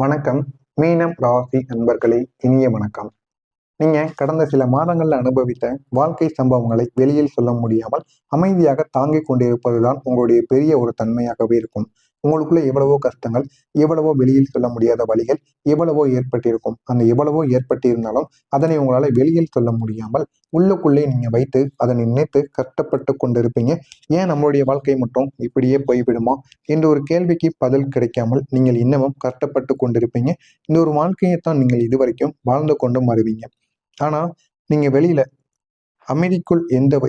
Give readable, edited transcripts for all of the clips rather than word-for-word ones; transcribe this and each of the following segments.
வணக்கம். மீனம் ராசி நண்பர்களே, இனிய வணக்கம். நீங்க கடந்த சில மாதங்கள்ல அனுபவித்த வாழ்க்கை சம்பவங்களை வெளியில் சொல்ல முடியாமல் அமைதியாக தாங்கிக் கொண்டிருப்பதுதான் உங்களுடைய பெரிய ஒரு தன்மையாகவே இருக்கும். உங்களுக்குள்ள எவ்வளவோ கஷ்டங்கள், எவ்வளவோ வெளியில் சொல்ல முடியாத வழிகள், எவ்வளவோ ஏற்பட்டிருக்கும். அந்த எவ்வளவோ ஏற்பட்டிருந்தாலும் அதனை உங்களால வெளியில் சொல்ல முடியாமல் உள்ளுக்குள்ளே நீங்க வைத்து அதனை நினைத்து கஷ்டப்பட்டு கொண்டிருப்பீங்க. ஏன் நம்மளுடைய வாழ்க்கை மட்டும் இப்படியே போய்விடுமா என்ற ஒரு கேள்விக்கு பதில் கிடைக்காமல் நீங்கள் இன்னமும் கஷ்டப்பட்டு கொண்டிருப்பீங்க. இந்த ஒரு வாழ்க்கையைத்தான் நீங்கள் இதுவரைக்கும் வாழ்ந்து கொண்டும் வருவீங்க. ஆனா நீங்க வெளியில அமைதிக்குள்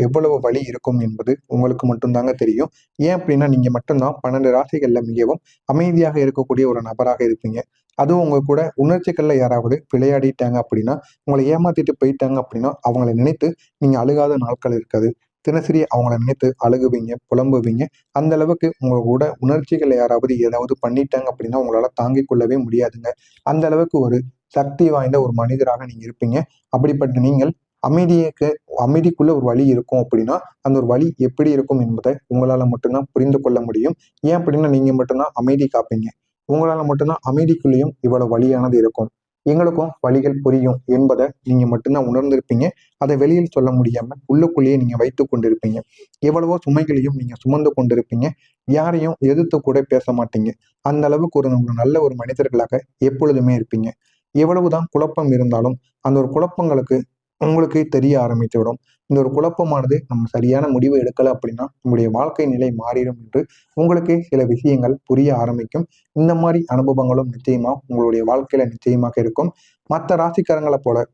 எவ்வளவு வழி இருக்கும் என்பது உங்களுக்கு மட்டும்தாங்க தெரியும். ஏன் அப்படின்னா நீங்க மட்டும்தான் 12 ராசிகள்ல மிகவும் அமைதியாக இருக்கக்கூடிய ஒரு நபராக இருப்பீங்க. அதுவும் உங்க கூட உணர்ச்சிகள்ல யாராவது விளையாடிட்டாங்க அப்படின்னா, உங்களை ஏமாத்திட்டு போயிட்டாங்க அப்படின்னா, அவங்கள நினைத்து நீங்க அழுகாத நாட்கள் இருக்காது. தினசரி அவங்கள நினைத்து அழுகுவீங்க, புலம்புவீங்க. அந்த அளவுக்கு உங்க கூட உணர்ச்சிகள் யாராவது ஏதாவது பண்ணிட்டாங்க அப்படின்னா உங்களால தாங்கிக் கொள்ளவே முடியாதுங்க. அந்த அளவுக்கு ஒரு சக்தி வாய்ந்த ஒரு மனிதராக நீங்க இருப்பீங்க. அப்படிப்பட்ட நீங்கள் அமைதியைக்கு அமைதிக்குள்ள ஒரு வழி இருக்கும் அப்படின்னா, அந்த ஒரு வழி எப்படி இருக்கும் என்பதை உங்களால மட்டும்தான் புரிந்து கொள்ள முடியும். ஏன் அப்படின்னா நீங்க மட்டும்தான் அமைதி காப்பீங்க. உங்களால மட்டும்தான் அமைதிக்குள்ளேயும் இவ்வளவு வலியானது இருக்கும். எங்களுக்கும் வழிகள் புரியும் என்பதை நீங்க மட்டும்தான் உணர்ந்திருப்பீங்க. அதை வெளியில் சொல்ல முடியாம உள்ளுக்குள்ளேயே நீங்க வைத்துக் கொண்டிருப்பீங்க. எவ்வளவோ சுமைகளையும் நீங்க சுமந்து கொண்டிருப்பீங்க. யாரையும் எதிர்த்து கூட பேச மாட்டீங்க. அந்த அளவுக்கு ஒரு நல்ல ஒரு மனிதர்களாக எப்பொழுதுமே இருப்பீங்க. எவ்வளவுதான் குழப்பம் இருந்தாலும் அந்த ஒரு குழப்பங்களுக்கு உங்களுக்கே தெரிய ஆரம்பித்துவிடும். இந்த ஒரு குழப்பமானது நம்ம சரியான முடிவு எடுக்கல அப்படின்னா நம்முடைய வாழ்க்கை நிலை மாறிடும் என்று உங்களுக்கே சில விஷயங்கள் புரிய ஆரம்பிக்கும். இந்த மாதிரி அனுபவங்களும் நிச்சயமா உங்களுடைய வாழ்க்கையில நிச்சயமாக இருக்கும். மற்ற ராசிக்காரங்களை போல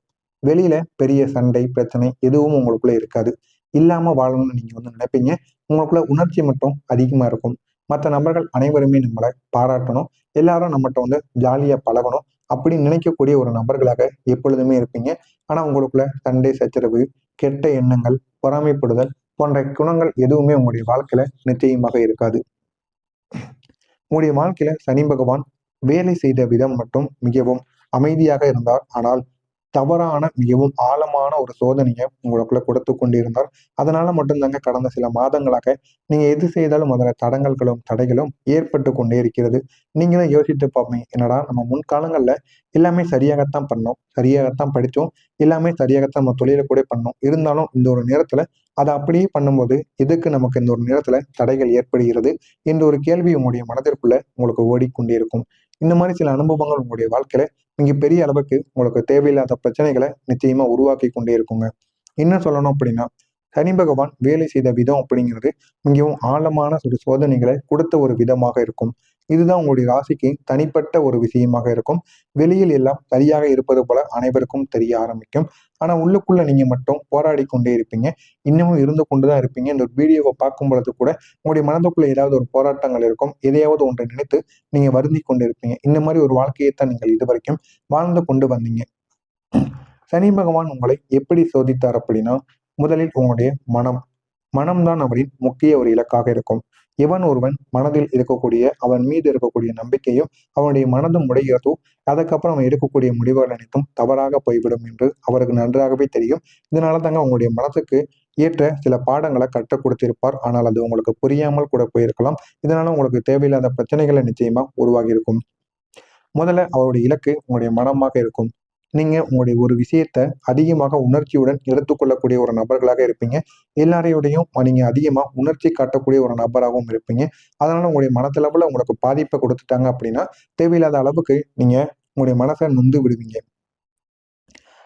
வெளியில பெரிய சண்டை பிரச்சனை எதுவும் உங்களுக்குள்ள இருக்காது. இல்லாம வாழணும்னு நீங்க நினைப்பீங்க. உங்களுக்குள்ள உணர்ச்சி மட்டும் அதிகமா இருக்கும். மற்ற நபர்கள் அனைவருமே நம்மளை பாராட்டணும், எல்லாரும் நம்மகிட்ட ஜாலியா பழகணும் அப்படின்னு நினைக்கக்கூடிய ஒரு நபர்களாக எப்பொழுதுமே இருப்பீங்க. ஆனா உங்களுக்குள்ள சண்டை சச்சரவு, கெட்ட எண்ணங்கள், பொறாமைப்படுதல் போன்ற குணங்கள் எதுவுமே உங்களுடைய வாழ்க்கையில நிச்சயமாக இருக்காது. உங்களுடைய வாழ்க்கையில சனி பகவான் வேலை செய்த விதம் மட்டும் மிகவும் அமைதியாக இருந்தார். ஆனால் தவறான மிகவும் ஆழமான ஒரு சோதனையை உங்களுக்குள்ள கொடுத்து கொண்டிருந்தார். அதனால மட்டும்தாங்க கடந்த சில மாதங்களாக நீங்க எது செய்தாலும் அதுல தடங்கல்களும் தடைகளும் ஏற்பட்டு கொண்டே இருக்கிறது. நீங்களும் யோசித்து பார்ப்பீங்க, என்னடா நம்ம முன்காலங்கள்ல எல்லாமே சரியாகத்தான் பண்ணோம், சரியாகத்தான் படித்தோம், எல்லாமே சரியாகத்தான் நம்ம தொழிலை கூட பண்ணோம். இருந்தாலும் இந்த ஒரு நேரத்துல அதை அப்படியே பண்ணும்போது எதுக்கு நமக்கு இந்த ஒரு நேரத்துல தடைகள் ஏற்படுகிறது என்ற ஒரு கேள்வி உங்களுடைய மனதிற்குள்ள உங்களுக்கு ஓடிக்கொண்டே இருக்கும். இந்த மாதிரி சில அனுபவங்கள் உங்களுடைய வாழ்க்கையில மிகப்பெரிய அளவுக்கு உங்களுக்கு தேவையில்லாத பிரச்சனைகளை நிச்சயமா உருவாக்கி கொண்டே இருக்குங்க. என்ன சொல்லணும் அப்படின்னா, சனி பகவான் வேலை செய்த விதம் அப்படிங்கிறது மிகவும் ஆழமான ஒரு சோதனைகளை கொடுத்த ஒரு விதமாக இருக்கும். இதுதான் உங்களுடைய ராசிக்கு தனிப்பட்ட ஒரு விஷயமாக இருக்கும். வெளியில் எல்லாம் சரியாக இருப்பது போல அனைவருக்கும் தெரிய ஆரம்பிக்கும். ஆனா உள்ளுக்குள்ள நீங்க மட்டும் போராடி கொண்டே இருப்பீங்க. இன்னமும் இருந்து கொண்டுதான் இருப்பீங்க. இந்த வீடியோவை பார்க்கும் பொழுது கூட உங்களுடைய மனதுக்குள்ள ஏதாவது ஒரு போராட்டங்கள் இருக்கும். எதையாவது ஒன்றை நினைத்து நீங்க வருந்தி கொண்டு இருப்பீங்க. இந்த மாதிரி ஒரு வாழ்க்கையைத்தான் நீங்கள் இதுவரைக்கும் வாழ்ந்து கொண்டு வந்தீங்க. சனி பகவான் உங்களை எப்படி சோதித்தார் அப்படின்னா, முதலில் உங்களுடைய மனம்தான் அவரின் முக்கிய ஒரு இலக்காக இருக்கும். எவன் ஒருவன் மனதில் இருக்கக்கூடிய அவன் மீது இருக்கக்கூடிய நம்பிக்கையும் அவனுடைய மனதும் உடைகிறதோ, அதுக்கப்புறம் அவன் எடுக்கக்கூடிய முடிவுகள் அனைத்தும் தவறாக போய்விடும் என்று அவருக்கு நன்றாகவே தெரியும். இதனால தாங்க உங்களுடைய மனசுக்கு ஏற்ற சில பாடங்களை கற்றுக் கொடுத்திருப்பார். ஆனால் அது உங்களுக்கு புரியாமல் கூட போயிருக்கலாம். இதனால உங்களுக்கு தேவையில்லாத பிரச்சனைகளை நிச்சயமா உருவாகி இருக்கும். முதல்ல அவருடைய இலக்கு உங்களுடைய மனமாக இருக்கும். நீங்க உங்களுடைய ஒரு விஷயத்த அதிகமாக உணர்ச்சியுடன் எடுத்துக்கொள்ளக்கூடிய ஒரு நபர்களாக இருப்பீங்க. எல்லாரையோடையும் நீங்க அதிகமா உணர்ச்சி காட்டக்கூடிய ஒரு நபராகவும் இருப்பீங்க. அதனால உங்களுடைய மனதளவுல உங்களுக்கு பாதிப்பை கொடுத்துட்டாங்க அப்படின்னா, தேவையில்லாத அளவுக்கு நீங்க உங்களுடைய மனசை நொந்து விடுவீங்க.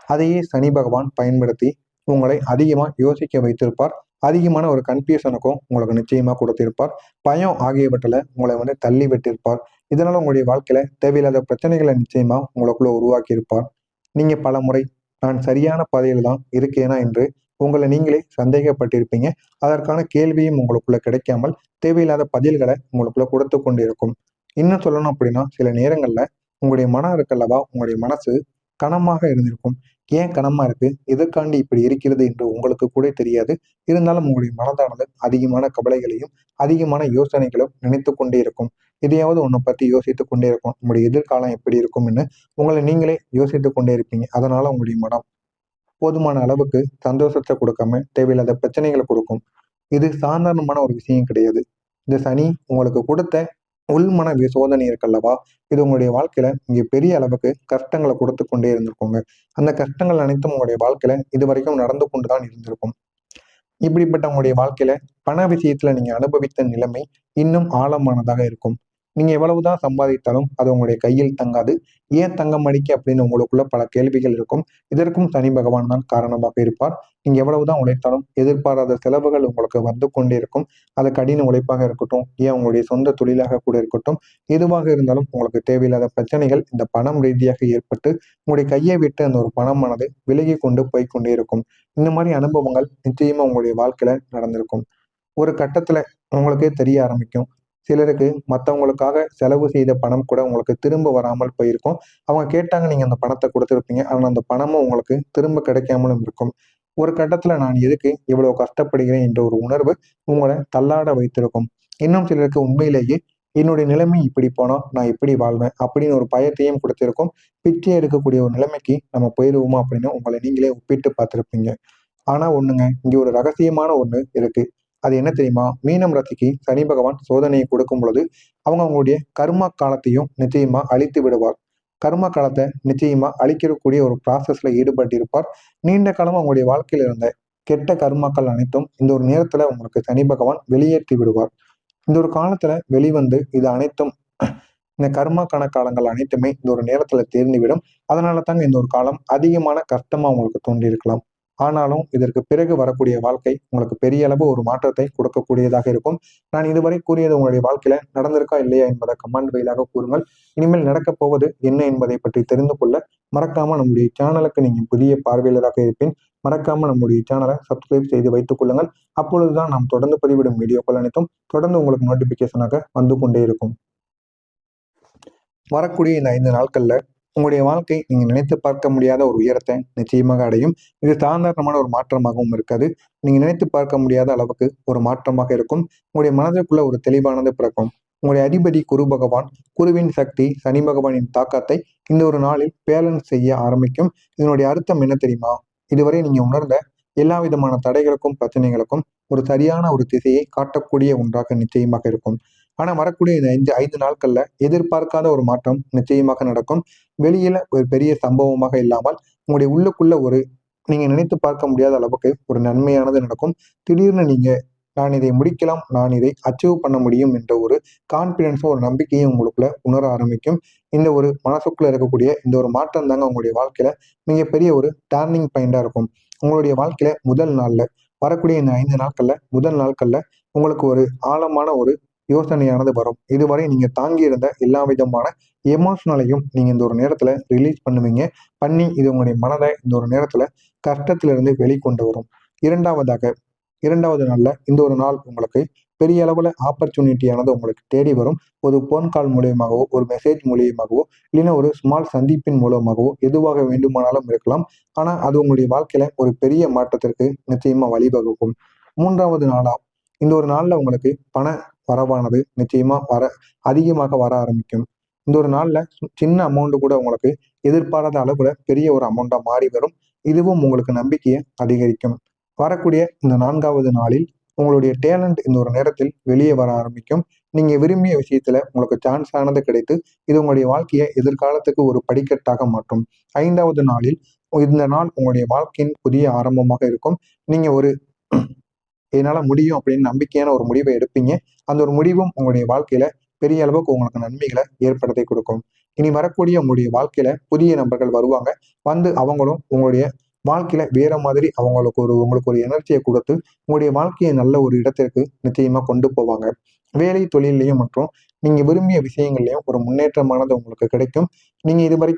அதையே சனி பகவான் பயன்படுத்தி உங்களை அதிகமா யோசிக்க வைத்திருப்பார். அதிகமான ஒரு கன்ஃபியூஷனுக்கும் உங்களுக்கு நிச்சயமா கொடுத்திருப்பார். பயம் ஆகியவற்றில உங்களை தள்ளி விட்டிருப்பார். இதனால உங்களுடைய வாழ்க்கையில தேவையில்லாத பிரச்சனைகளை நிச்சயமா உங்களுக்குள்ள உருவாக்கி இருப்பார். நீங்க பலமுறை நான் சரியான பாதையில தான் இருக்கேனா என்று உங்களை நீங்களே சந்தேகப்பட்டிருப்பீங்க. அதற்கான கேள்வியும் உங்களுக்குள்ள கிடைக்காமல் தேவையில்லாத பதில்களை உங்களுக்குள்ள கொடுத்து கொண்டிருக்கும். இன்னும் சொல்லணும் அப்படின்னா சில நேரங்கள்ல உங்களுடைய மனம் இருக்கல்லவா, உங்களுடைய மனசு கனமாக இருந்திருக்கும். ஏன் கனமா இருக்கு, எதற்காண்டி இப்படி இருக்கிறது என்று உங்களுக்கு கூட தெரியாது. இருந்தாலும் உங்களுடைய மனதானது அதிகமான கவலைகளையும் அதிகமான யோசனைகளும் நினைத்து கொண்டே இருக்கும். எதையாவது ஒன்றை பத்தி யோசித்துக் கொண்டே இருக்கும். உங்களுடைய எதிர்காலம் எப்படி இருக்கும்னு உங்களை நீங்களே யோசித்துக் கொண்டே இருப்பீங்க. அதனால உங்களுடைய மனம் போதுமான அளவுக்கு சந்தோஷத்தை கொடுக்காம தேவையில்லாத பிரச்சனைகளை கொடுக்கும். இது சாதாரணமான ஒரு விஷயம் கிடையாது. இந்த சனி உங்களுக்கு கொடுத்த உள்மன சோதனை இருக்கல்லவா, இது உங்களுடைய வாழ்க்கையில இங்க பெரிய அளவுக்கு கஷ்டங்களை கொடுத்து கொண்டே இருந்திருக்குங்க. அந்த கஷ்டங்கள் அனைத்தும் உங்களுடைய வாழ்க்கையில இதுவரைக்கும் நடந்து கொண்டுதான் இருந்திருக்கும். இப்படிப்பட்ட உங்களுடைய வாழ்க்கையில பண விஷயத்துல நீங்க அனுபவித்த நிலைமை இன்னும் ஆழமானதாக இருக்கும். நீங்க எவ்வளவுதான் சம்பாதித்தாலும் அது உங்களுடைய கையில் தங்காது. ஏன் தங்க மாட்டேங்குது அப்படின்னு உங்களுக்குள்ள பல கேள்விகள் இருக்கும். இதற்கும் சனி பகவான் தான் காரணமாக இருப்பார். நீங்க எவ்வளவுதான் உழைத்தாலும் எதிர்பாராத செலவுகள் உங்களுக்கு வந்து கொண்டே இருக்கும். அது கடின உழைப்பாக இருக்கட்டும், ஏன் உங்களுடைய சொந்த தொழிலாக கூட இருக்கட்டும், எதுவாக இருந்தாலும் உங்களுக்கு தேவையில்லாத பிரச்சனைகள் இந்த பணம் ரீதியாக ஏற்பட்டு உங்களுடைய கையை விட்டு அந்த ஒரு பணமானது விலகி கொண்டு போய்க்கொண்டே இருக்கும். இந்த மாதிரி அனுபவங்கள் நிச்சயமா உங்களுடைய வாழ்க்கையில நடந்திருக்கும். ஒரு கட்டத்துல உங்களுக்கே தெரிய ஆரம்பிக்கும். சிலருக்கு மத்தவங்களுக்காக செலவு செய்த பணம் கூட உங்களுக்கு திரும்ப வராமல் போயிருக்கும். அவங்க கேட்டாங்க, நீங்க அந்த பணத்த குடுத்திருப்பீங்க. ஆனா அந்த பணமும் உங்களுக்கு திரும்ப கிடைக்காமலும் இருக்கும். ஒரு கட்டத்துல நான் எதுக்கு இவ்வளவு கஷ்டப்படுகிறேன் என்ற ஒரு உணர்வு உங்கள தள்ளாட வைத்திருக்கும். இன்னும் சிலருக்கு உண்மையிலேயே என்னுடைய நிலைமை இப்படி போனா நான் எப்படி வாழ்வேன்? அப்படின்னு ஒரு பயத்தையும் குடுத்திருக்கும். பிச்சை எடுக்கக்கூடிய ஒரு நிலைமைக்கு நம்ம போயிருவோமா அப்படின்னு உங்கள நீங்களே ஒப்பிட்டு பார்த்திருப்பீங்க. ஆனா ஒண்ணுங்க, இங்க ஒரு ரகசியமான ஒண்ணு இருக்கு. அது என்ன தெரியுமா? மீனம் ராசிக்கு சனி பகவான் சோதனையை கொடுக்கும் பொழுது, அவங்க அவங்களுடைய கர்மா காலத்தையும் நிச்சயமா அழித்து விடுவார். கர்ம காலத்தை நிச்சயமா அழிக்கக்கூடிய ஒரு ப்ராசஸ்ல ஈடுபட்டிருப்பார். நீண்ட காலமா உங்களுடைய வாழ்க்கையில இருந்த கெட்ட கர்மாக்கள் அனைத்தும் இந்த ஒரு நேரத்துல உங்களுக்கு சனி பகவான் வெளியேற்றி விடுவார். இந்த ஒரு காலத்துல வெளிவந்து இது அனைத்தும் இந்த கர்மாக்கான காலங்கள் அனைத்துமே இந்த ஒரு நேரத்துல தேர்ந்துவிடும். அதனால தாங்க இந்த ஒரு காலம் அதிகமான கஷ்டமா உங்களுக்கு தோன்றியிருக்கலாம். ஆனாலும் இதற்கு பிறகு வரக்கூடிய வாழ்க்கை உங்களுக்கு பெரிய அளவு ஒரு மாற்றத்தை கொடுக்கக்கூடியதாக இருக்கும். நான் இதுவரை கூறியது உங்களுடைய வாழ்க்கையில நடந்திருக்கா இல்லையா என்பதை கமெண்ட் வாயிலாக கூறுங்கள். இனிமேல் நடக்கப் போவது என்ன என்பதை பற்றி தெரிந்து கொள்ள மறக்காம நம்முடைய சேனலுக்கு நீங்க புதிய பார்வையாளராக இருப்பேன். மறக்காம நம்முடைய சேனலை சப்ஸ்கிரைப் செய்து வைத்துக் கொள்ளுங்கள். அப்பொழுதுதான் நாம் தொடர்ந்து பதிவிடும் வீடியோக்கள் அனைத்தும் தொடர்ந்து உங்களுக்கு நோட்டிபிகேஷனாக வந்து கொண்டே இருக்கும். வரக்கூடிய இந்த 5 நாட்கள்ல உங்களுடைய வாழ்க்கை நீங்க நினைத்து பார்க்க முடியாத ஒரு உயரத்தை நிச்சயமாக அடையும். இது சாதாரணமான ஒரு மாற்றமாகவும் இருக்காது. நீங்க நினைத்து பார்க்க முடியாத அளவுக்கு ஒரு மாற்றமாக இருக்கும். உங்களுடைய மனதிற்குள்ள ஒரு தெளிவானது பிறக்கும். உங்களுடைய அதிபதி குரு பகவான், குருவின் சக்தி சனி பகவானின் தாக்கத்தை இந்த ஒரு நாளில் பேலன்ஸ் செய்ய ஆரம்பிக்கும். இதனுடைய அர்த்தம் என்ன தெரியுமா? இதுவரை நீங்க உணர்ந்த எல்லா விதமான தடைகளுக்கும் பிரச்சனைகளுக்கும் ஒரு சரியான ஒரு திசையை காட்டக்கூடிய ஒன்றாக நிச்சயமாக இருக்கும். ஆனா வரக்கூடிய இந்த 5 நாட்கள்ல எதிர்பார்க்காத ஒரு மாற்றம் நிச்சயமாக நடக்கும். வெளியில ஒரு பெரிய சம்பவமாக இல்லாமல் உங்களுடைய உள்ளுக்குள்ள ஒரு நீங்க நினைத்து பார்க்க முடியாத அளவுக்கு ஒரு நன்மையானது நடக்கும். திடீர்னு நீங்க நான் இதை முடிக்கலாம், நான் இதை அச்சீவ் பண்ண முடியும் என்ற ஒரு கான்பிடன்ஸும் ஒரு நம்பிக்கையும் உங்களுக்குள்ள உணர ஆரம்பிக்கும். இந்த ஒரு மனசுக்குள்ள இருக்கக்கூடிய இந்த ஒரு மாற்றம் தாங்க உங்களுடைய வாழ்க்கையில மிகப்பெரிய ஒரு டர்னிங் பாயிண்டா இருக்கும். உங்களுடைய வாழ்க்கையில முதல் நாள்ல வரக்கூடிய இந்த 5 நாட்கள்ல முதல் நாட்கள்ல உங்களுக்கு ஒரு ஆழமான ஒரு யோசனையானது வரும். இதுவரை நீங்க தாங்கி இருந்த எல்லா விதமான எமோஷனலையும் நீங்க இந்த ஒரு நேரத்துல ரிலீஸ் பண்ணுவீங்க. பண்ணி இது உங்களுடைய மனதை இந்த ஒரு நேரத்துல கஷ்டத்திலிருந்து வெளிக்கொண்டு வரும். இரண்டாவதாக 2வது நாள்ல இந்த ஒரு நாள் உங்களுக்கு பெரிய அளவுல ஆப்பர்ச்சுனிட்டியானது உங்களுக்கு தேடி வரும். ஒரு போன் கால் மூலியமாகவோ, ஒரு மெசேஜ் மூலியமாகவோ, இல்லைன்னா ஒரு ஸ்மால் சந்திப்பின் மூலமாகவோ எதுவாக வேண்டுமானாலும் இருக்கலாம். ஆனா அது உங்களுடைய வாழ்க்கையில ஒரு பெரிய மாற்றத்திற்கு நிச்சயமா வழிவகுக்கும். 3வது நாளா இந்த ஒரு நாள்ல உங்களுக்கு பண வரவானது நிச்சயமா அதிகமாக வர ஆரம்பிக்கும். இந்த ஒரு நாள்ல சின்ன அமௌண்ட் கூட உங்களுக்கு எதிர்பாராத அளவுல பெரிய ஒரு அமௌண்டா மாறி வரும். இதுவும் உங்களுக்கு நம்பிக்கையை அதிகரிக்கும். வரக்கூடிய இந்த 4வது நாளில் உங்களுடைய டேலண்ட் இந்த ஒரு நேரத்தில் வெளியே வர ஆரம்பிக்கும். நீங்க விரும்பிய விஷயத்துல உங்களுக்கு சான்ஸ் ஆனது கிடைத்து இது உங்களுடைய வாழ்க்கையை எதிர்காலத்துக்கு ஒரு படிக்கட்டாக மாற்றும். 5வது நாளில் இந்த நாள் உங்களுடைய வாழ்க்கையின் புதிய ஆரம்பமாக இருக்கும். நீங்க ஒரு என்னால முடியும் அப்படின்னு நம்பிக்கையான ஒரு முடிவை எடுப்பீங்க. அந்த ஒரு முடிவும் உங்களுடைய வாழ்க்கையில பெரிய அளவுக்கு உங்களுக்கு நன்மைகளை ஏற்படுத்தி கொடுக்கும். இனி வரக்கூடிய உங்களுடைய வாழ்க்கையில புதிய நபர்கள் வருவாங்க. வந்து அவங்களும் உங்களுடைய வாழ்க்கையில வேற மாதிரி உங்களுக்கு ஒரு எனர்ஜியை கொடுத்து உங்களுடைய வாழ்க்கையை நல்ல ஒரு இடத்திற்கு நிச்சயமா கொண்டு போவாங்க. வேலை தொழிலையும் மற்றும் நீங்க விரும்பிய விஷயங்கள்லயும் ஒரு முன்னேற்றமானது உங்களுக்கு கிடைக்கும். நீங்க இதுவரைக்கும்